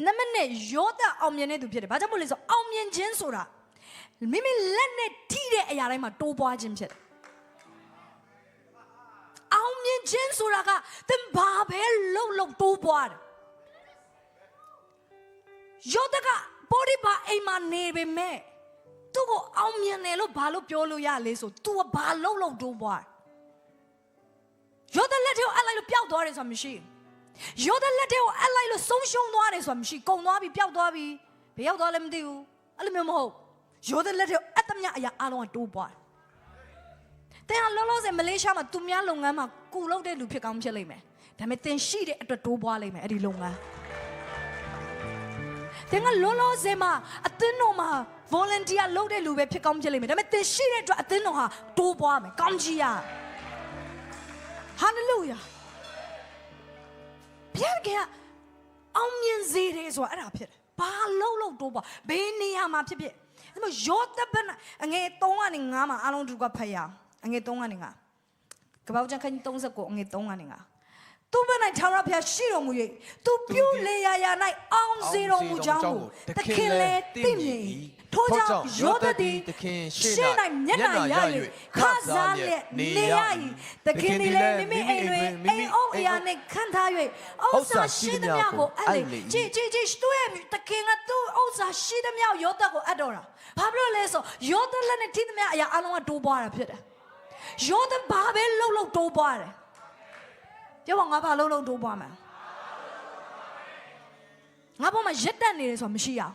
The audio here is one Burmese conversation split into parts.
နမနဲ့ရောတဲ့အောင်မြင်တဲ့သူဖြစ်တယ်ဘာကြောင့်မို့လဲဆိုအောင်မြင်ခြင်းဆိုတာမိမိလက်နဲ့ထိတဲ့အရာတိုင်းမှာတိုးပွားခြင်းဖြစ်တယ်အောင်မြင်ခြင်းဆိုတာကသင်ဘာပဲလုံတိုးပွားတယ်ယောသကပေါ်ဒီပါအိမ်မှာနေပေမဲ့သူ့ကိုအောင်မြင်တယ်လို့ဘာလို့ပြောလို့ရလဲဆို तू ကဘာလုံတိုးပွားယောသလက်ထဲကိုအပ်လိုက်လို့ပျောက်သွားတယ်ဆိုတာမရှိယောသလက်ထဲကိုအပ်လိုက်လို့ဆုံးရှုံးသွားတယ်ဆိုတာမရှိကုန်သွားပြီပျောက်သွားပြီဘယ်ရောက်သွားလဲမသိဘူးအဲ့လိုမျိုးမဟုတ်ယောသလက်ထဲအပ်သမျှအရာအလုံးကတိုးပွားတယ်ဟာလောလောဆယ်မလေးရှားမှာသူများလုပ်ငန်းမှာကူလုပ်တဲ့လူဖြစ်ကောင်းဖြစ်လိမ့်မယ်ဒါပေမဲ့သင်ရှိတဲ့အတွက်တိုးပွားလိမ့်မယ်အဲ့ဒီလုပ်ငန်းသင်ကလောလောဆယ်မှာအသင်းတော်မှာ volunteer လုပ်တဲ့လူပဲဖြစ်ကောင်းဖြစ်လိမ့်မယ်ဒါပေမဲ့သင်ရှိတဲ့အတွက်အသင်းတော်ဟာတိုးပွားမယ်ကောင်းကြီးရဟာလေလုယာဘုရားကအောင်မြင်စေတယ်ဆိုတာအဲ့ဒါဖြစ်တယ်ဘာလုံတိုးပွားဘယ်နေရာမှာဖြစ်ဖြစ်ဒါပေမဲ့ယောသဘနဲ့အငယ်3ကနေ5မှာအားလုံးသူကဖတ်ရအောင်အငယ်3ကနေ5ကပ္ပဦးကျမ်းခန်းကြီး39အငယ်3ကနေ5သူဘယ်၌ထာဝရဘုရားရှိတော်မူ၍သူပြုလေရာရာ၌အောင်စေတော်မူကြောင်းကိုသခင်လည်းသိမြင်ထို့ကြောင့်ယောသသည်သခင်ရှေ့၌မျက်နှာရ၍ခစားလျက်နေရ၏သခင်သည်လည်းမိမိအိမ်တွင်အိမ်အုပ်အရာနှင့်ခံထား၍ဥစ္စာရှိသမျှကိုအပ်လေကြည်သူရဲ့သခင်ကသူ့ဥစ္စာရှိသမျှယောသကိုအပ်တော်တာဘာဖြစ်လို့လဲဆိုယောသလက်နဲ့ထိသမျှအရာအလုံးကတိုးပွားတာဖြစ်တယ်ယောသဘာပဲလုံတိုးပွားတယ်ပြောပါငါဘာလုံတိုးပွားမှာငါဘောမှာရက်တက်နေတယ်ဆိုတာမရှိရအောင်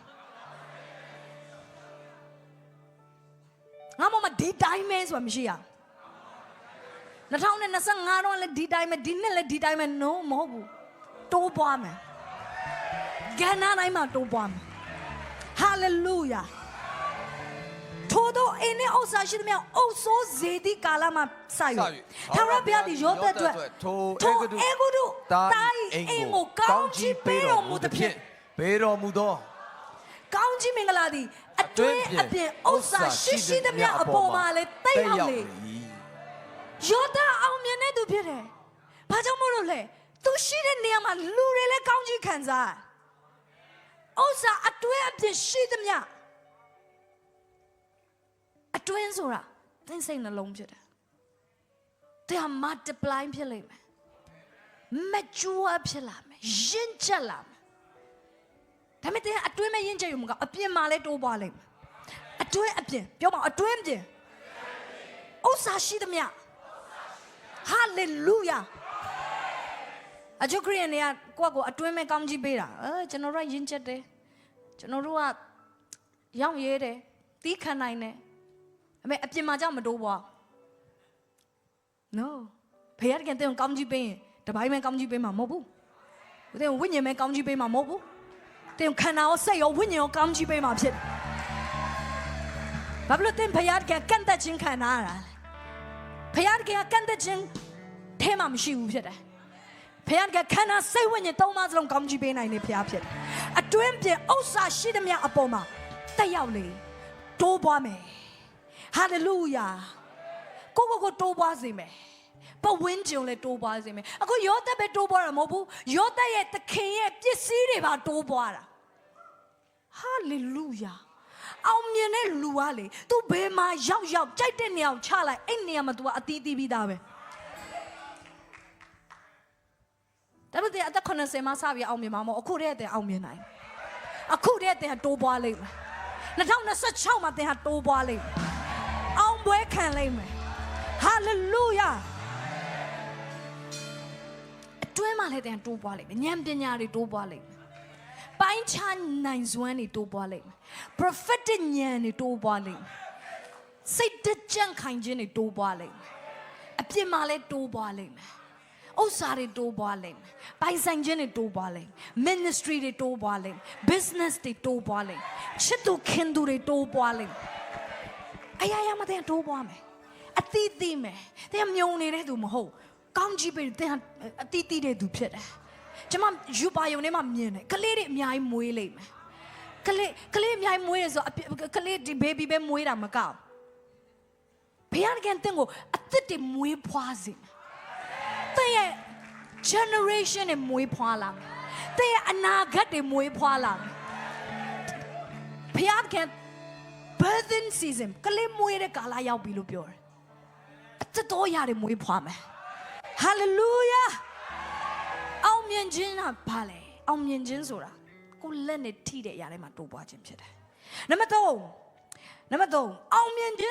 ငါဘောမှာဒီတိုင်းပဲဆိုတာမရှိရအောင်2025တော့လည်းဒီတိုင်းပဲဒီနှစ်လည်းဒီတိုင်းပဲ no မဟုတ်ဘူးတိုးပွားမယ်ကဏ္ဍတိုင်းမှာတိုးပွားမယ် hallelujahထို့သောအင်းနဲ့ဥစ္စာရှိသမျှအုပ်စိုးစေသည့်ကာလမှာစ၍ထာဝရဘုရားသည်ယောသအတွက်ထိုအေဂုတုတာ၏အိမ်ကိုကောင်းချီးပေးတော်မူသဖြင့်ပေးတော်မူသောကောင်းချီးမင်္ဂလာသည်အတွင်းအပြင်ဥစ္စာရှိသမျှအပေါ်မှာလည်းတိတ်ရောက်လေယောသအောင်မြင်တဲ့သူဖြစ်တယ်ဘာကြောင့်မို့လို့လဲသူရှိတဲ့နေရာမှာလူတွေလည်းကောင်းချီးခံစားဥစ္စာအတွင်းအပြင်ရှိသမျှအတွင်းဆိုတာသင်စိတ်နှလုံးဖြစ်တယ်။တရား multiply ဖြစ်လိမ့်မယ်။ mature ဖြစ်လာမယ်။ရင့်ကျက်လာမယ်။ဒါပေမဲ့တရားအတွင်းမဲ့ရင့်ကျက်ရုံမကအပြင်မှာလည်းတိုးပွားလိမ့်မယ်။အတွင်းအပြင်ပြောပါအတွင်းအပြင်ဥစ္စာရှိသမျှ hallelujah အကျိုးခရီးနေကကိုယ့်ကိုအတွင်းမဲ့ကောင်းကြီးပေးတာကျွန်တော်တို့ရင့်ကျက်တယ်ကျွန်တော်တို့ကရောက်ရဲတယ်တီးခံနိုင်တယ်အမေအပြင်မှာကြောက်မတိုးပွား no ဖေရတဲ့တဲ့ကောင်းကြီးပေးရင်တပိုင်းမဲ့ကောင်းကြီးပေးမှာမဟုတ်ဘူးတဲ့ဝိညာဉ်မဲ့ကောင်းကြီးပေးမှာမဟုတ်ဘူးတဲ့ခန္ဓာရောစိတ်ရောဝိညာဉ်ရောကောင်းကြီးပေးမှာဖြစ်ဘာဖြစ်လို့တဲ့ဖေရတဲ့ကန့်သက်ခြင်းခံရတာဖေရတဲ့ကန့်သက်ခြင်းထဲမှာမရှိဘူးဖြစ်တယ်ဖေရတဲ့ခန္ဓာစိတ်ဝိညာဉ်သုံးပါးစလုံးကောင်းကြီးပေးနိုင်နေဖေရဖြစ်တယ်အတွင်းပြင်ဥစ္စာရှိသမျှအပေါ်မှာတက်ရောက်လေတိုးပွားမယ်ဟာလေလုယာကိုတိုးပွားစေမယ်ပတ်ဝန်းကျင်လည်းတိုးပွားစေမယ်အခုယောသပဲတိုးပွားတာမဟုတ်ဘူးယောသရဲ့သခင်ရဲ့ပစ္စည်းတွေပါတိုးပွားတာဟာလေလုယာအောင်မြင်တဲ့လူကလေ तू ဘယ်မှာရောက်ကြိုက်တဲ့နေရာကိုချလိုက်အဲ့နေရာမှာ तू ကအသီးပြီးသားပဲဒါပေမဲ့အသက်80မှာစပြီးအောင်မြင်မှာမဟုတ်အခုတည်းကတည်းကအောင်မြင်နိုင်အခုတည်းကတည်းကတိုးပွားလိမ့်မယ်2026မှာတည်းကတိုးပွားလိမ့်မယ်အောင်ပွဲခံလိမ့်မယ်ဟာလေလုယာအတွင်းမှာလည်းတန်တိုးပွားလိမ့်မယ်ဉာဏ်ပညာတွေတိုးပွားလိမ့်မယ်ပိုင်းခြားနိုင်စွမ်းတွေတိုးပွားလိမ့်မယ် prophetic ဉာဏ်တွေတိုးပွားလိမ့်မယ်စိတ်တကြံ့ခိုင်ခြင်းတွေတိုးပွားလိမ့်မယ်အပြစ်မှာလည်းတိုးပွားလိမ့်မယ်ဥစ္စာတွေတိုးပွားလိမ့်မယ်ပိုင်ဆိုင်ခြင်းတွေတိုးပွားလိမ့်မယ် ministry တွေတိုးပွားလိမ့်မယ် business တွေတိုးပွားလိမ့်မယ်ချစ်သူခင်သူတွေတိုးပွားလိမ့်မယ်အရာရာမတဲ့တိုးပွားမယ်အသီးသီးမယ်တဲ့မြုံနေတဲ့သူမဟုတ်ကောင်းကြီးပဲတဲ့အသီးသီးတဲ့သူဖြစ်တယ်ကျွန်မယူပါယုံထဲမှာမြင်တယ်ကလေးတွေအများကြီးမွေးလိမ့်မယ်ကလေးအများကြီးမွေးရဆိုကလေးဒီ baby ပဲမွေးတာမကောက်ဘုရားကတင့်ကိုအသက်တွေမွေးဖွားစေတဲ့ရဲ့ generation နဲ့မွေးဖွားလာမယ် တဲ့အနာဂတ်တွေမွေးဖွားလာဖခင်က birthing season ကလေးမွေးတဲ့ကာလရောက်ပြီလို့ပြောတယ်အသက်တော်ရတယ်မွေးဖွားမယ် hallelujah အောင်မြင်ခြင်းကဘာလဲအောင်မြင်ခြင်းဆိုတာကိုလက်နဲ့ထိတဲ့အရာတွေမှာတိုးပွားခြင်းဖြစ်တယ်နံပါတ်3အောင်မြင်ခြင်း